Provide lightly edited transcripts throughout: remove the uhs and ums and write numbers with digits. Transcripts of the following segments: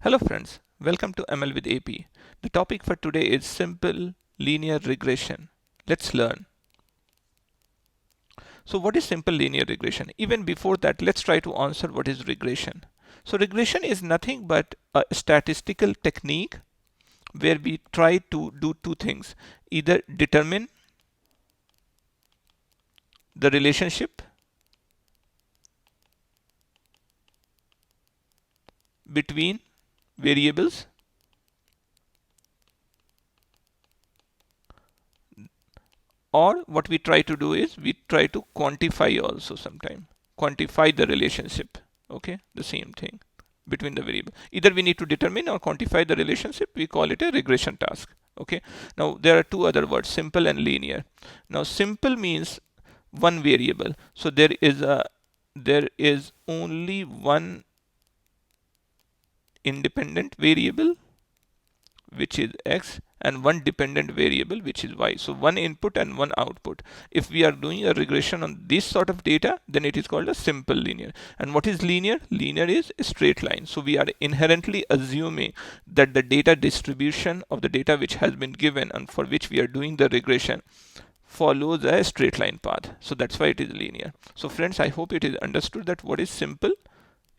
Hello friends, welcome to ML with AP. The topic for today is simple linear regression. Let's learn. So what is simple linear regression? Even before that, let's try to answer what is regression. So regression is nothing but a statistical technique where we try to do two things. Either determine the relationship between variables, or what we try to do is we try to quantify also sometime. Quantify the relationship. Okay, the same thing between the variable. Either we need to determine or quantify the relationship. We call it a regression task. Okay. Now there are two other words, simple and linear. Now simple means one variable. So there is only one independent variable, which is x, and one dependent variable, which is y. So one input and one output. If we are doing a regression on this sort of data, then it is called a simple linear. And what is linear? Linear is a straight line. So we are inherently assuming that the data distribution of the data which has been given and for which we are doing the regression follows a straight line path. So that's why it is linear. So friends, I hope it is understood that what is simple,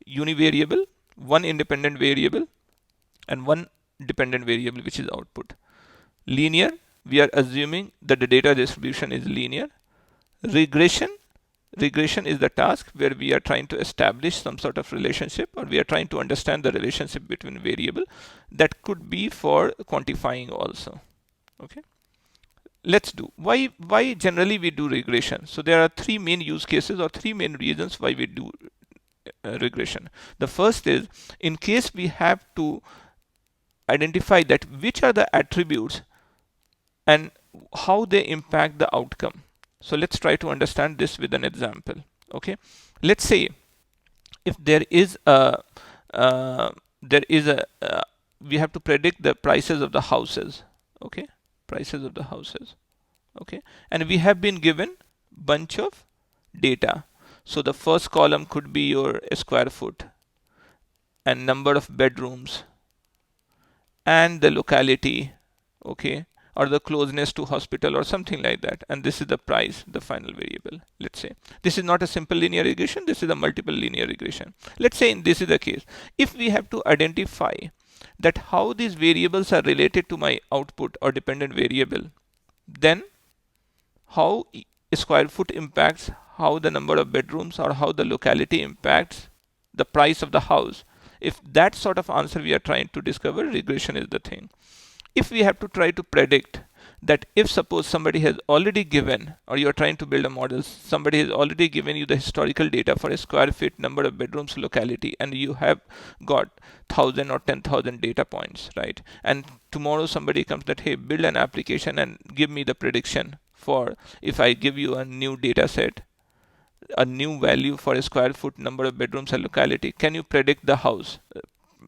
univariable, one independent variable, and one dependent variable, which is output. Linear, we are assuming that the data distribution is linear. Regression is the task where we are trying to establish some sort of relationship, or we are trying to understand the relationship between variable. That could be for quantifying also. Okay, let's do why generally we do regression. So there are three main use cases or three main reasons why we do regression. The first is in case we have to identify that which are the attributes and how they impact the outcome. So let's try to understand this with an example. Okay, let's say if there is a we have to predict the prices of the houses. Okay, prices of the houses. Okay, and we have been given bunch of data. So the first column could be your square foot and number of bedrooms and the locality, okay, or the closeness to hospital or something like that. And this is the price, the final variable. Let's say this is not a simple linear regression, this is a multiple linear regression. Let's say this is the case. If we have to identify that how these variables are related to my output or dependent variable, then how square foot impacts how the number of bedrooms or how the locality impacts the price of the house. If that sort of answer we are trying to discover, regression is the thing. If we have to try to predict that if suppose somebody has already given, or you are trying to build a model, somebody has already given you the historical data for a square feet, number of bedrooms, locality, and you have got 1,000 or 10,000 data points, right? And tomorrow somebody comes that, hey, build an application and give me the prediction for if I give you a new data set, a new value for a square foot, number of bedrooms and locality, can you predict the house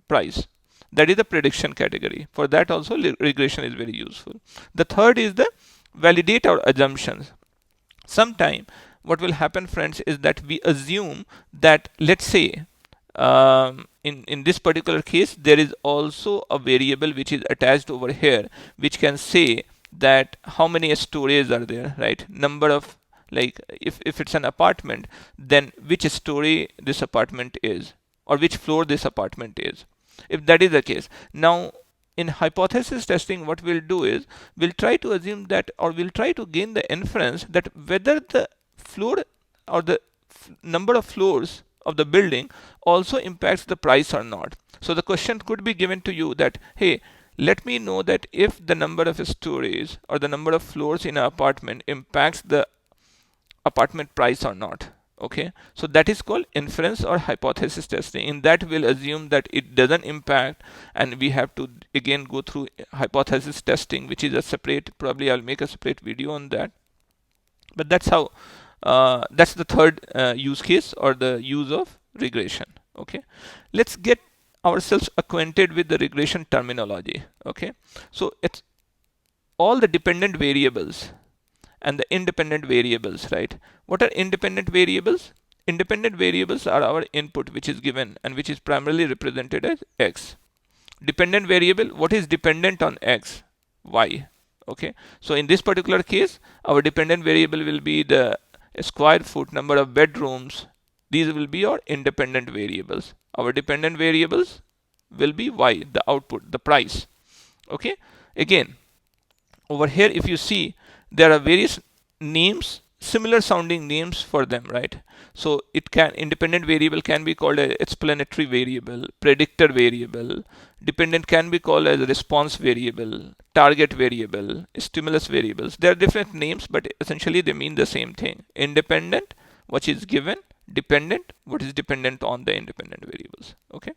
price? That is the prediction category. For that also regression is very useful. The third is the validate our assumptions. Sometime what will happen, friends, is that we assume that, let's say in this particular case, there is also a variable which is attached over here, which can say that how many stories are there, right? Number of, like if it's an apartment, then which story this apartment is, or which floor this apartment is. If that is the case, now in hypothesis testing, what we'll do is we'll try to assume that, or we'll try to gain the inference that whether the floor or the number of floors of the building also impacts the price or not. So the question could be given to you that, hey, let me know that if the number of stories or the number of floors in an apartment impacts the apartment price or not. Okay, so that is called inference or hypothesis testing. In that, we'll assume that it doesn't impact, and we have to again go through hypothesis testing, which is a separate, probably I'll make a separate video on that. But that's how that's the third use case or the use of regression. Okay, let's get ourselves acquainted with the regression terminology. Okay, so it's all the dependent variables and the independent variables, right? What are independent variables? Independent variables are our input, which is given and which is primarily represented as x. Dependent variable, what is dependent on X? Y. Okay, so in this particular case, our dependent variable will be the square foot, number of bedrooms. These will be our independent variables. Our dependent variables will be Y, the output, the price. Okay, again, over here if you see, there are various names, similar sounding names for them, right? So it can, independent variable can be called a explanatory variable, predictor variable. Dependent can be called as a response variable, target variable, stimulus variables. There are different names, but essentially they mean the same thing. Independent, what is given; dependent, what is dependent on the independent variables. Okay.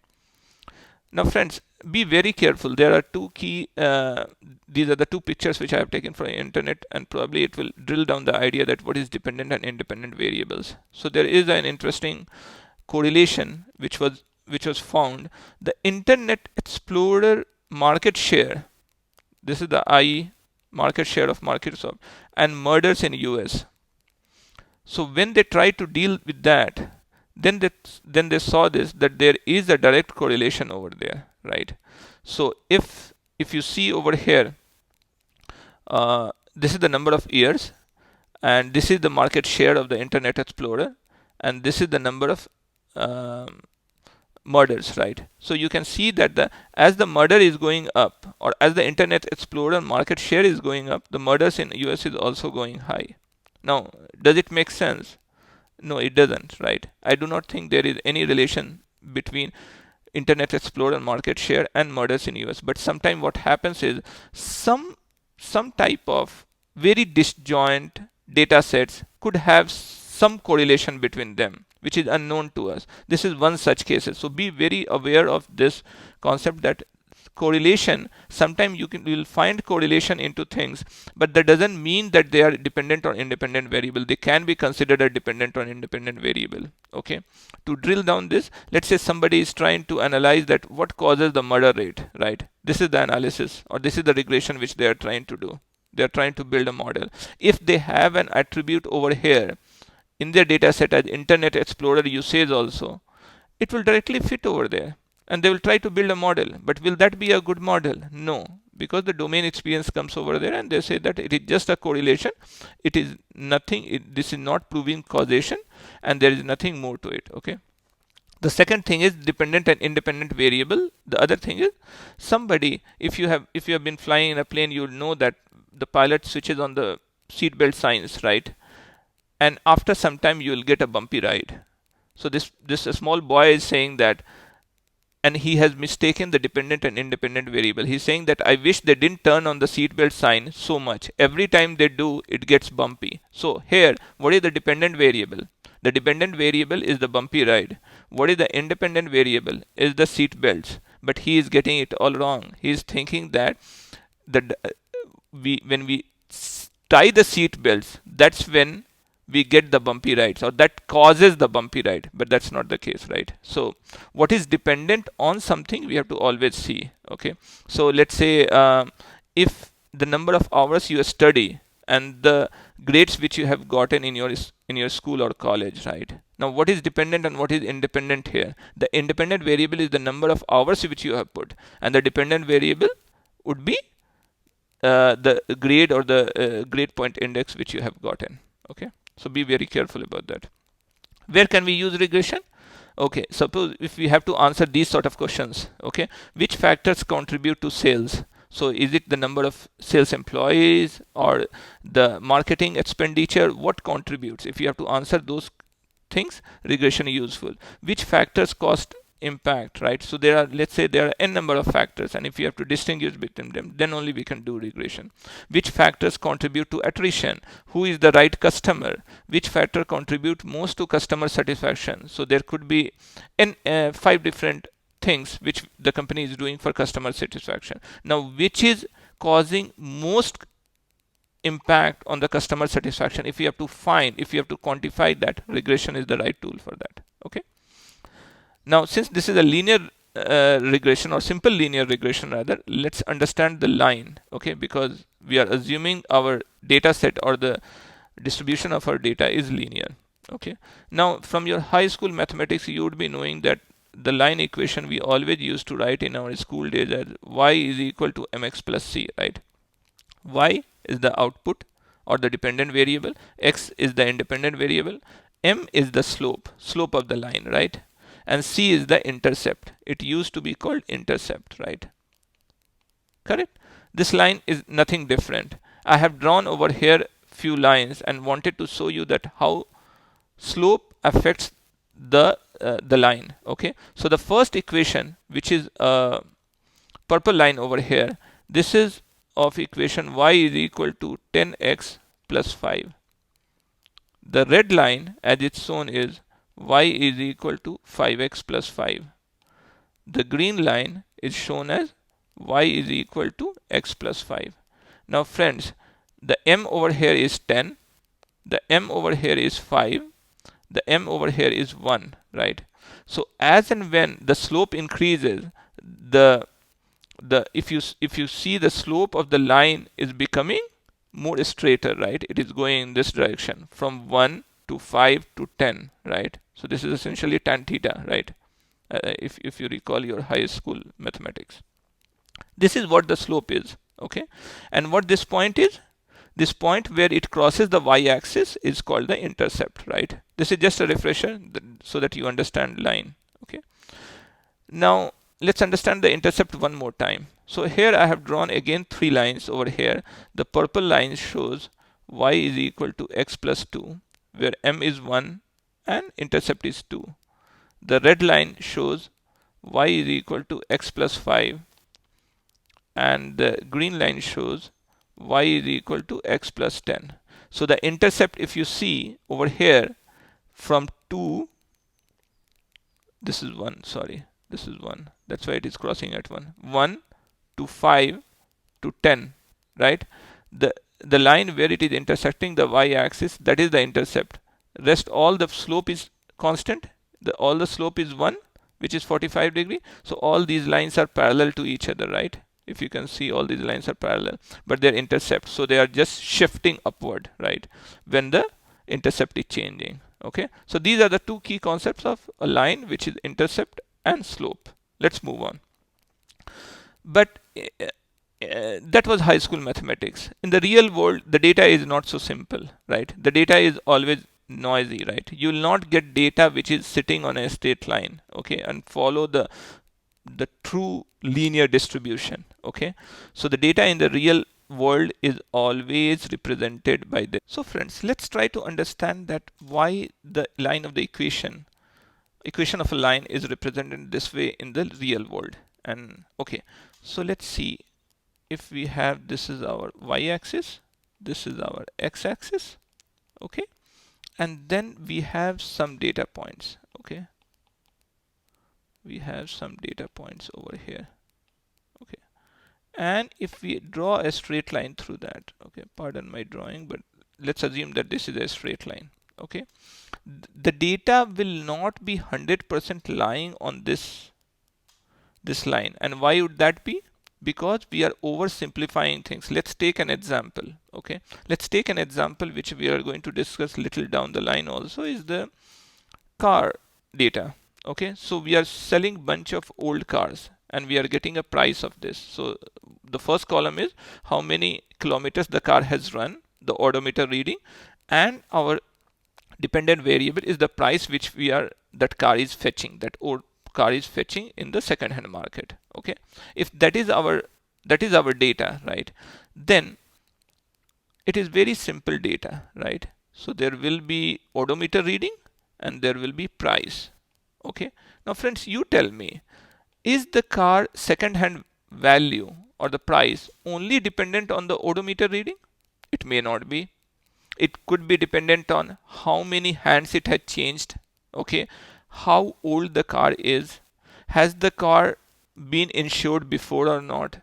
Now friends, be very careful. There are two key, these are the two pictures which I have taken from the internet, and probably it will drill down the idea that what is dependent and independent variables. So there is an interesting correlation which was found. The Internet Explorer market share, this is the market share of Microsoft, and murders in US. So when they try to deal with that, then they saw this, that there is a direct correlation over there, right? So if you see over here, this is the number of years, and this is the market share of the Internet Explorer, and this is the number of murders, right? So you can see that as the murder is going up, or as the Internet Explorer market share is going up, the murders in US is also going high. Now, does it make sense? No, it doesn't, right? I do not think there is any relation between Internet Explorer market share and murders in US. But sometimes what happens is some type of very disjoint data sets could have some correlation between them, which is unknown to us. This is one such case. So be very aware of this concept, that correlation, sometimes you will find correlation into things, but that doesn't mean that they are dependent or independent variable. They can be considered a dependent or independent variable. Okay, to drill down this, let's say somebody is trying to analyze that what causes the murder rate, right? This is the analysis, or this is the regression which they are trying to do. They are trying to build a model. If they have an attribute over here in their data set as Internet Explorer usage also, it will directly fit over there, and they will try to build a model. But will that be a good model? No, because the domain experience comes over there and they say that it is just a correlation. It is nothing. This is not proving causation, and there is nothing more to it. Okay. The second thing is dependent and independent variable. The other thing is somebody, if you have been flying in a plane, you will know that the pilot switches on the seatbelt signs, right? And after some time you will get a bumpy ride. So this small boy is saying that, and he has mistaken the dependent and independent variable. He's saying that I wish they didn't turn on the seatbelt sign so much. Every time they do, it gets bumpy. So here, what is the dependent variable? The dependent variable is the bumpy ride. What is the independent variable? Is the seat belts. But he is getting it all wrong. He is thinking that when we tie the seat belts, that's when we get the bumpy rides, or that causes the bumpy ride. But that's not the case, right? So what is dependent on something, we have to always see. Okay, so let's say if the number of hours you study and the grades which you have gotten in your school or college, right? Now what is dependent and what is independent here? The independent variable is the number of hours which you have put, and the dependent variable would be the grade, or the grade point index which you have gotten. Okay, so be very careful about that. Where can we use regression? Okay, suppose if we have to answer these sort of questions, okay, which factors contribute to sales? So is it the number of sales employees or the marketing expenditure? What contributes? If you have to answer those things, regression is useful. Which factors cost impact, right? So there are, let's say there are n number of factors, and if you have to distinguish between them, then only we can do regression. Which factors contribute to attrition? Who is the right customer? Which factor contribute most to customer satisfaction? So there could be 5 different things which the company is doing for customer satisfaction. Now which is causing most impact on the customer satisfaction? If you have to quantify that, regression is the right tool for that. Okay. Now, since this is a linear regression, or simple linear regression rather, let's understand the line, okay? Because we are assuming our data set or the distribution of our data is linear, okay? Now, from your high school mathematics, you would be knowing that the line equation we always used to write in our school days as y is equal to mx plus c, right? Y is the output or the dependent variable, x is the independent variable, m is the slope of the line, right? And c is the intercept. It used to be called intercept, right? Correct? This line is nothing different. I have drawn over here few lines and wanted to show you that how slope affects the line. Okay, so the first equation, which is a purple line over here, this is of equation y is equal to 10x plus 5. The red line, as it's shown, is y is equal to 5x plus 5. The green line is shown as y is equal to x plus 5. Now friends, the m over here is 10, the m over here is 5, the m over here is 1, right? So as and when the slope increases, the if you see the slope of the line is becoming more straighter, right? It is going in this direction from 1 to 5 to 10, right? So this is essentially tan theta, right? If you recall your high school mathematics, this is what the slope is. Okay, and what this point is, this point where it crosses the y-axis is called the intercept, right? This is just a refresher so that you understand line. Okay, now let's understand the intercept one more time. So here I have drawn again three lines over here. The purple line shows y is equal to x plus 2, where m is 1 and intercept is 2. The red line shows y is equal to x plus 5, and the green line shows y is equal to x plus 10. So the intercept, if you see over here, from 2, this is 1, sorry, this is 1, that's why it is crossing at 1 to 5 to 10, right? The line where it is intersecting the y-axis, that is the intercept. Rest all the slope is constant, all the slope is 1, which is 45 degree. So all these lines are parallel to each other, right? If you can see, all these lines are parallel, but they're intercept, so they are just shifting upward, right, when the intercept is changing. Okay, so these are the two key concepts of a line, which is intercept and slope. Let's move on. But that was high school mathematics. In the real world, the data is not so simple, right? The data is always noisy, right? You will not get data which is sitting on a straight line, okay, and follow the true linear distribution. Okay, so the data in the real world is always represented by this. So friends, let's try to understand that why the line of the equation of a line is represented this way in the real world. And okay, so let's see. If we have, this is our y-axis, this is our x-axis, okay, and then we have some data points. Okay, we have some data points over here. Okay, and if we draw a straight line through that, okay, pardon my drawing, but let's assume that this is a straight line. Okay, the data will not be 100% lying on this line. And why would that be? Because we are oversimplifying things. Let's take an example. Okay, let's take an example which we are going to discuss little down the line also, is the car data. Okay, so we are selling bunch of old cars and we are getting a price of this. So the first column is how many kilometers the car has run, the odometer reading, and our dependent variable is the price which that car is fetching, that old car is fetching in the second hand market. Okay, if that is our data, right, then it is very simple data, right? So there will be odometer reading and there will be price. Okay, now friends, you tell me, is the car second hand value or the price only dependent on the odometer reading? It may not be. It could be dependent on how many hands it has changed. Okay, how old the car is, has the car been insured before or not,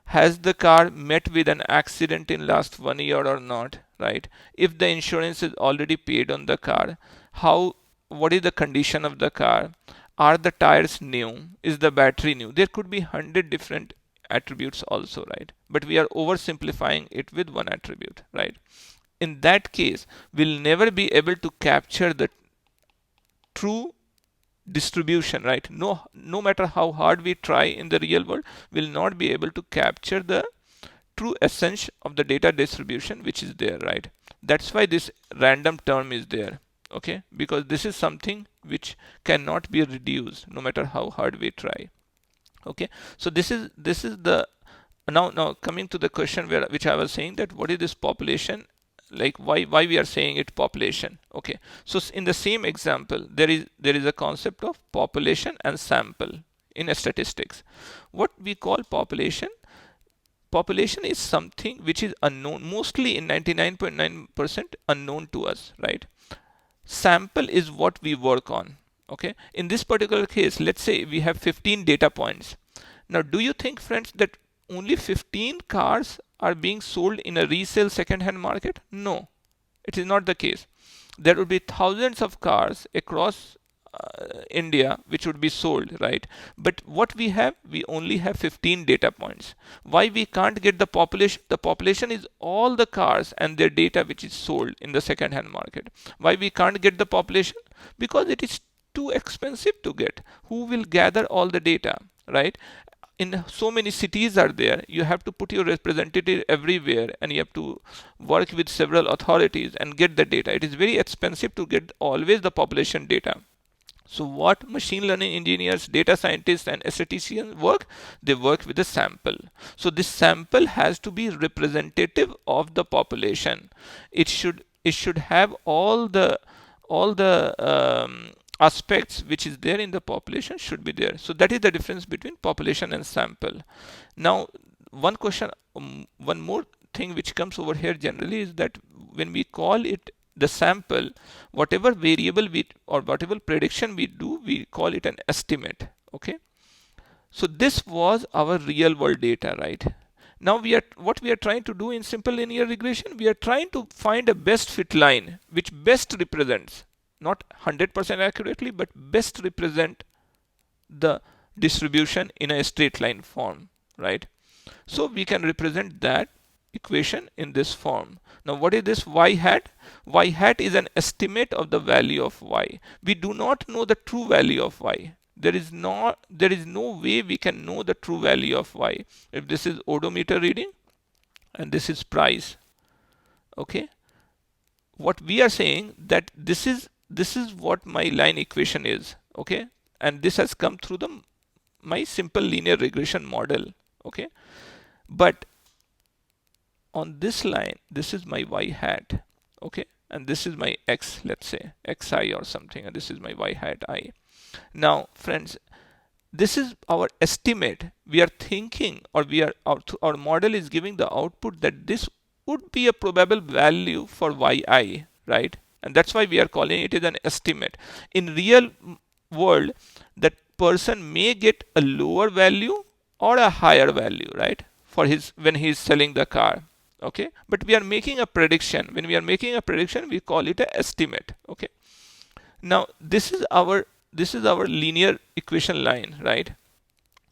has the car met with an accident in last 1 year or not, right? If the insurance is already paid on the car, what is the condition of the car, are the tires new, is the battery new? There could be 100 different attributes also, right? But we are oversimplifying it with one attribute, right? In that case, we'll never be able to capture the true distribution, right? No matter how hard we try in the real world, we'll not be able to capture the true essence of the data distribution which is there, right? That's why this random term is there, okay? Because this is something which cannot be reduced no matter how hard we try. Okay, so this is the now coming to the question which I was saying, that what is this population, like why we are saying it population. Okay, so in the same example there is a concept of population and sample in statistics. What we call population is something which is unknown, mostly in 99.9% unknown to us, right? Sample is what we work on. Okay, in this particular case, let's say we have 15 data points. Now, do you think, friends, that only 15 cars are being sold in a resale second-hand market? No, it is not the case. There would be thousands of cars across India which would be sold, right? But what we only have 15 data points. Why we can't get the population? The population is all the cars and their data which is sold in the second-hand market. Why we can't get the population? Because it is too expensive to get. Who will gather all the data, right? In so many cities are there, you have to put your representative everywhere and you have to work with several authorities and get the data. It is very expensive to get always the population data. So what machine learning engineers, data scientists and statisticians work? They work with a sample. So this sample has to be representative of the population. It should have all the aspects which is there in the population should be there. So that is the difference between population and sample. Now one question, one more thing which comes over here generally is that when we call it the sample, whatever variable we or whatever prediction we do, we call it an estimate. Okay, so this was our real world data, right? Now what we are trying to do in simple linear regression, we are trying to find a best fit line which best represents, not 100% accurately, but best represent the distribution in a straight line form, right? So we can represent that equation in this form. Now what is this y hat? Y hat is an estimate of the value of y. We do not know the true value of y. There is no way we can know the true value of y. If this is odometer reading and this is price, okay, what we are saying that this is what my line equation is, okay, and this has come through my simple linear regression model, okay. But on this line, this is my y hat, okay, and this is my x, let's say xi or something, and this is my y hat I. Now friends, this is our estimate. We are thinking, or our model is giving the output that this would be a probable value for yi, right? And that's why we are calling it as an estimate. In real world, that person may get a lower value or a higher value, right, for when he is selling the car. Okay, but we are making a prediction. When we are making a prediction, we call it an estimate. Okay, now this is our linear equation line, right?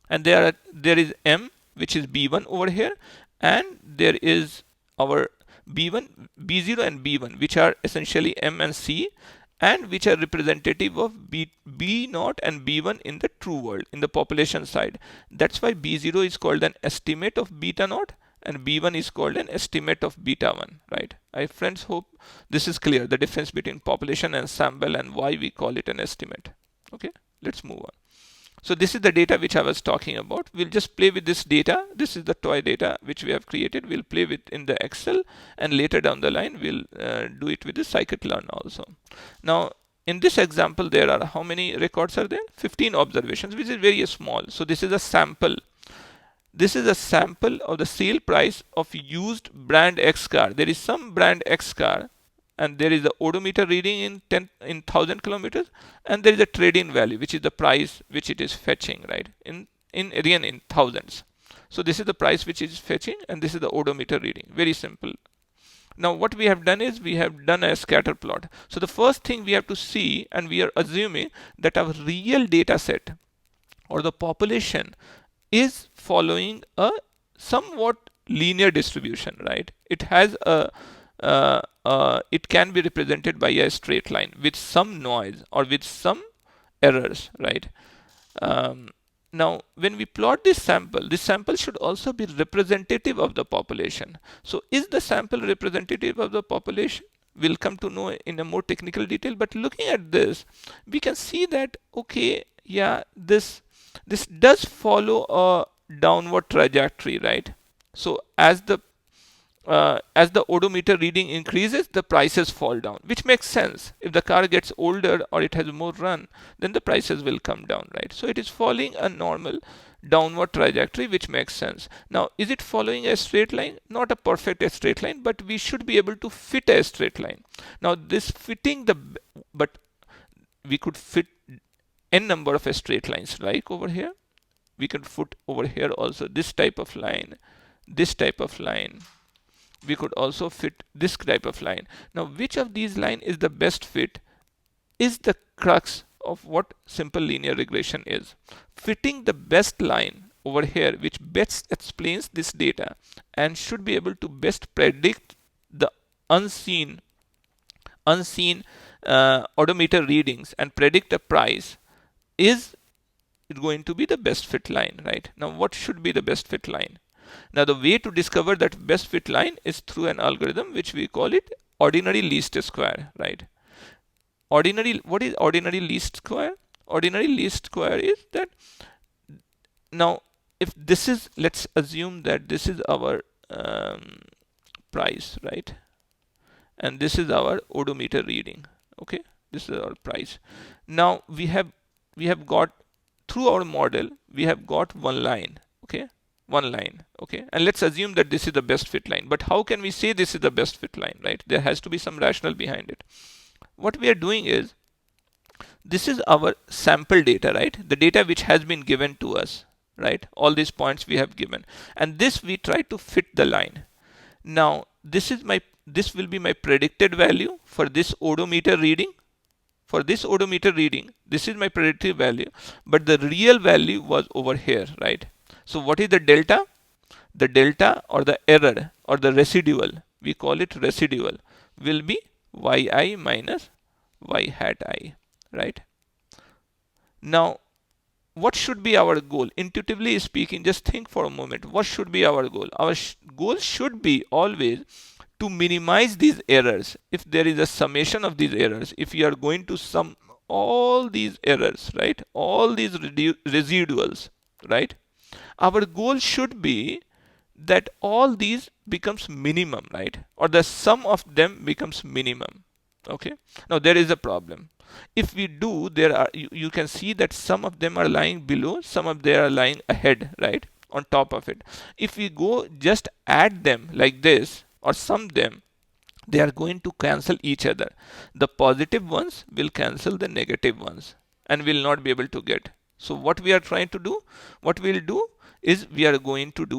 And there is m, which is b1 over here, and there is our b1, b0 and b1, which are essentially m and c, and which are representative of b0 and b1 in the true world, in the population side. That's why b0 is called an estimate of beta naught and b1 is called an estimate of beta 1, right? I friends hope this is clear, the difference between population and sample and why we call it an estimate. Okay, let's move on. So this is the data which I was talking about. We'll just play with this data. This is the toy data which we have created. We'll play with in the Excel, and later down the line we'll do it with the scikit-learn also. Now in this example, there are how many records are there? 15 observations, which is very small. So this is a sample. This is a sample of the sale price of used brand X car. There is some brand X car, and there is the odometer reading in 1000 kilometers, and there is a trade-in value, which is the price which it is fetching, right? In thousands. So this is the price which is fetching, and this is the odometer reading. Very simple. Now what we have done is we have done a scatter plot. So the first thing we have to see, and we are assuming that our real data set or the population is following a somewhat linear distribution, right? It has it can be represented by a straight line with some noise or with some errors, right? Now, when we plot this sample should also be representative of the population. So, is the sample representative of the population? We'll come to know in a more technical detail. But looking at this, we can see that okay, yeah, this does follow a downward trajectory, right? So, as the odometer reading increases, the prices fall down, which makes sense. If the car gets older or it has more run, then the prices will come down, right? So it is following a normal downward trajectory, which makes sense. Now, is it following a straight line? Not a perfect straight line, but we should be able to fit a straight line. Now, this fitting but we could fit n number of straight lines, like over here. We can put over here also this type of line, this type of line. We could also fit this type of line. Now, which of these line is the best fit is the crux of what simple linear regression is. Fitting the best line over here, which best explains this data and should be able to best predict the unseen odometer readings and predict a price, is going to be the best fit line, right? Now, what should be the best fit line? Now, the way to discover that best fit line is through an algorithm which we call it ordinary least square, right? What is ordinary least square? Ordinary least square is that, now if this is, let's assume that this is our price, right? And this is our odometer reading, okay? This is our price. Now, we have got, through our model, we have got one line, okay? One line, okay? And let's assume that this is the best fit line. But how can we say this is the best fit line, right? There has to be some rationale behind it. What we are doing is, this is our sample data, right? The data which has been given to us, right? All these points we have given. And this we try to fit the line. Now, this will be my predicted value for this odometer reading. For this odometer reading, this is my predicted value. But the real value was over here, right? So what is the delta? The delta or the error or the residual, we call it residual, will be yi minus y hat I, right? Now, what should be our goal? Intuitively speaking, just think for a moment. What should be our goal? Our goal should be always to minimize these errors. If there is a summation of these errors, if you are going to sum all these errors, right? All these residuals, right? Our goal should be that all these becomes minimum, right? Or the sum of them becomes minimum, okay? Now, there is a problem. If we do, you can see that some of them are lying below, some of them are lying ahead, right? On top of it. If we go just add them like this or sum them, they are going to cancel each other. The positive ones will cancel the negative ones and will not be able to get. So what we are trying to do, what we'll do is we are going to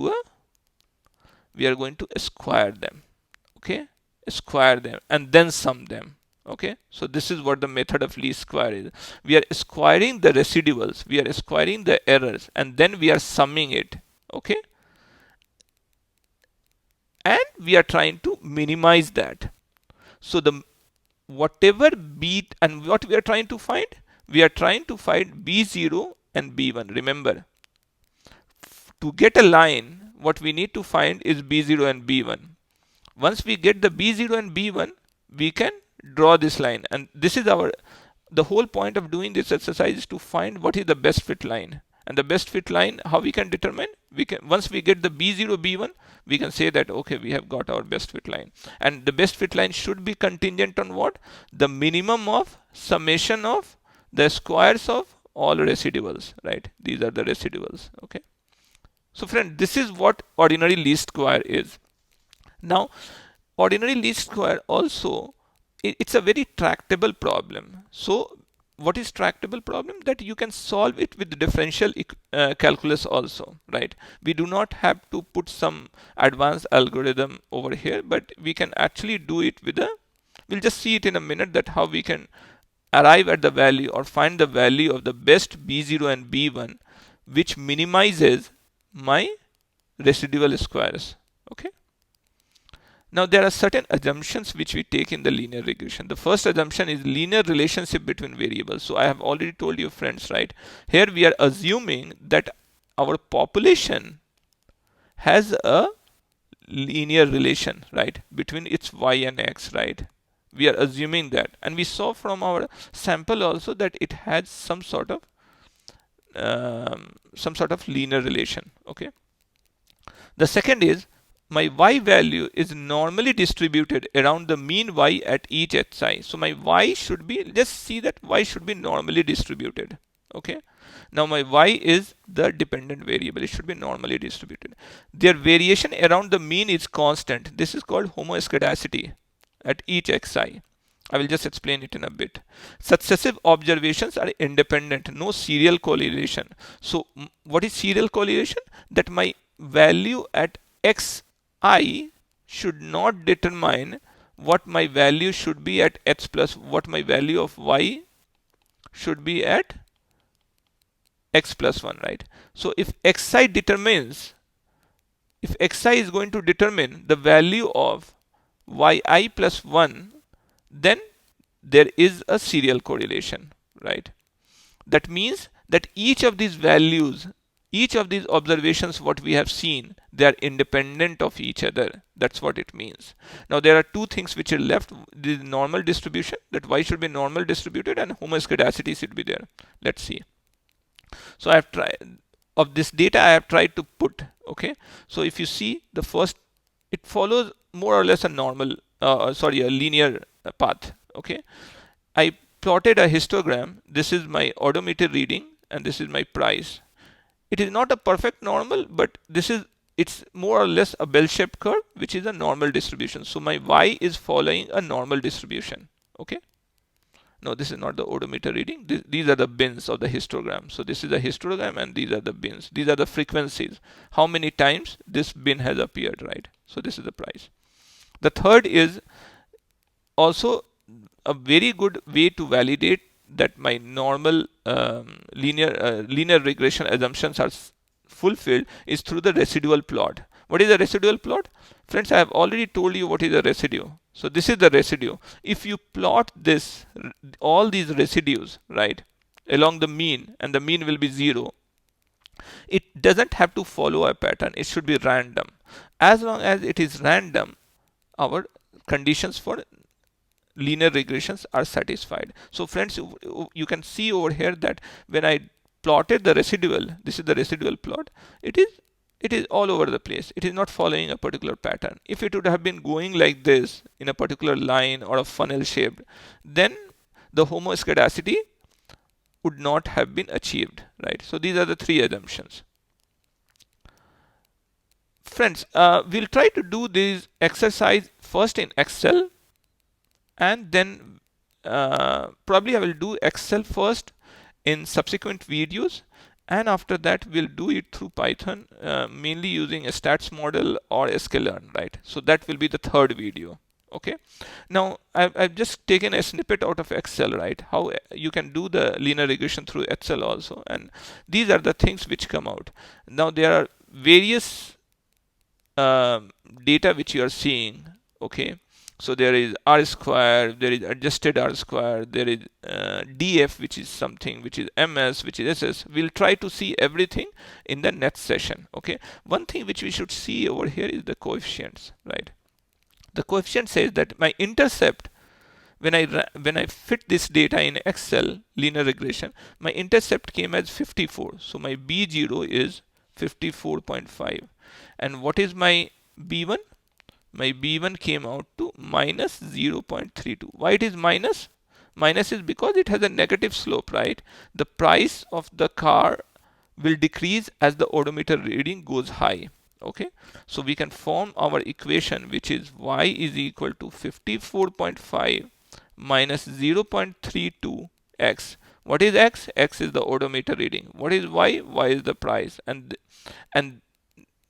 square them, okay? Square them and then sum them, okay? So this is what the method of least square is. We are squaring the residuals, we are squaring the errors, and then we are summing it, okay? And we are trying to minimize that. So whatever b, and what we are trying to find? We are trying to find b0 and b1. Remember, to get a line, what we need to find is b0 and b1. Once we get the b0 and b1, we can draw this line. And this is the whole point of doing this exercise is to find what is the best fit line. And the best fit line, how we can determine? Once we get the b0, b1, we can say that, okay, we have got our best fit line. And the best fit line should be contingent on what? The minimum of summation of the squares of all residuals, right? These are the residuals, okay? So friend, this is what ordinary least square is. Now, ordinary least square also, it's a very tractable problem. So what is tractable problem? That you can solve it with differential calculus also, right? We do not have to put some advanced algorithm over here, but we can actually do it with we'll just see it in a minute, that how we can arrive at the value or find the value of the best b0 and b1, which minimizes my residual squares, okay? Now there are certain assumptions which we take in the linear regression. The first assumption is linear relationship between variables. So I have already told you, friends, right? Here we are assuming that our population has a linear relation, right, between its y and x, right? We are assuming that, and we saw from our sample also that it has some sort of linear relation. Okay. The second is my y value is normally distributed around the mean y at each xi. So my y should be, just see that y should be normally distributed. Okay. Now my y is the dependent variable. It should be normally distributed. Their variation around the mean is constant. This is called homoscedasticity at each xi. I will just explain it in a bit. Successive observations are independent, no serial correlation. So what is serial correlation? That my value at xi should not determine what my value should be at x plus what my value of y should be at x plus 1, right? So if xi determines, if xi is going to determine the value of yi plus 1, then there is a serial correlation, right? That means that each of these values, each of these observations what we have seen, they are independent of each other. That's what it means. Now there are two things which are left. The normal distribution, that y should be normal distributed, and homoscedasticity should be there. Let's see. So I have tried, of this data I have tried to put. Okay, so if you see the first, it follows more or less a normal a linear path. Okay, I plotted a histogram. This is my odometer reading and this is my price. It is not a perfect normal, but it's more or less a bell-shaped curve, which is a normal distribution. So my y is following a normal distribution. Okay. No, this is not the odometer reading. These are the bins of the histogram. So this is a histogram and these are the bins. These are the frequencies. How many times this bin has appeared, right? So this is the price. The third is also a very good way to validate that my normal linear regression assumptions are fulfilled is through the residual plot. What is a residual plot? Friends, I have already told you what is a residue. So this is the residue. If you plot this, all these residues, right, along the mean, and the mean will be 0, it doesn't have to follow a pattern. It should be random. As long as it is random, our conditions for linear regressions are satisfied. So friends, you can see over here that when I plotted the residual, this is the residual plot, it is all over the place. It is not following a particular pattern. If it would have been going like this in a particular line or a funnel shaped, then the homoscedasticity would not have been achieved, right? So these are the three assumptions. Friends, we'll try to do this exercise first in Excel, and then probably I will do Excel first in subsequent videos, and after that we'll do it through Python, mainly using a StatsModel or SKlearn, right? So that will be the third video. Okay, now I've just taken a snippet out of Excel, right? How you can do the linear regression through Excel also, and these are the things which come out. Now there are various data which you are seeing. Okay, so there is R square, there is adjusted R square, there is DF, which is something, which is MS, which is SS. We'll try to see everything in the next session. Okay, one thing which we should see over here is the coefficients, right? The coefficient says that my intercept, when I fit this data in Excel linear regression, my intercept came as 54. So my B0 is 54.5. And what is my B1? My B1 came out to minus 0.32. Why it is minus? Minus is because it has a negative slope, right? The price of the car will decrease as the odometer reading goes high. Okay, so we can form our equation, which is y is equal to 54.5 minus 0.32 x. What is x? X is the odometer reading. What is y? Y is the price, and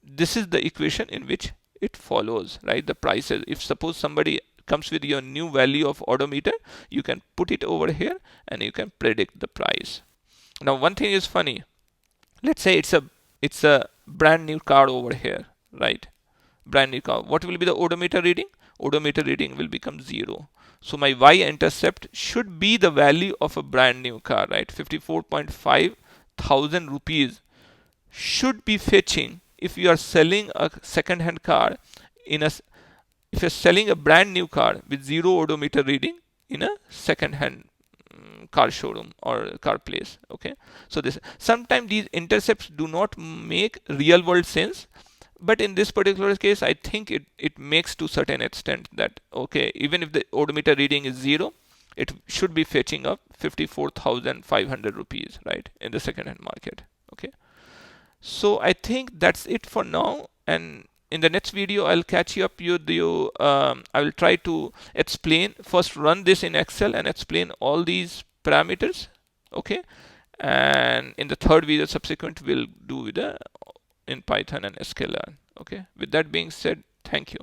this is the equation in which it follows, right? The prices. If suppose somebody comes with your new value of odometer, you can put it over here and you can predict the price. Now one thing is funny. Let's say it's a brand new car over here, right? brand new car. What will be the odometer reading? Odometer reading will become 0. So my y-intercept should be the value of a brand new car, right? 54.5 thousand rupees should be fetching if you are selling a second-hand car in a, if you're selling a brand new car with 0 odometer reading in a second-hand car showroom or car place. Okay, so this sometimes these intercepts do not make real world sense, but in this particular case I think it makes to certain extent that okay, even if the odometer reading is 0, it should be fetching up 54,500 rupees, right, in the second hand market. Okay, so I think that's it for now, and in the next video I'll catch you up with you. I will try to explain, first run this in Excel and explain all these parameters. Okay, and in the third video subsequent we'll do with in Python and SKlearn. Okay, with that being said, thank you.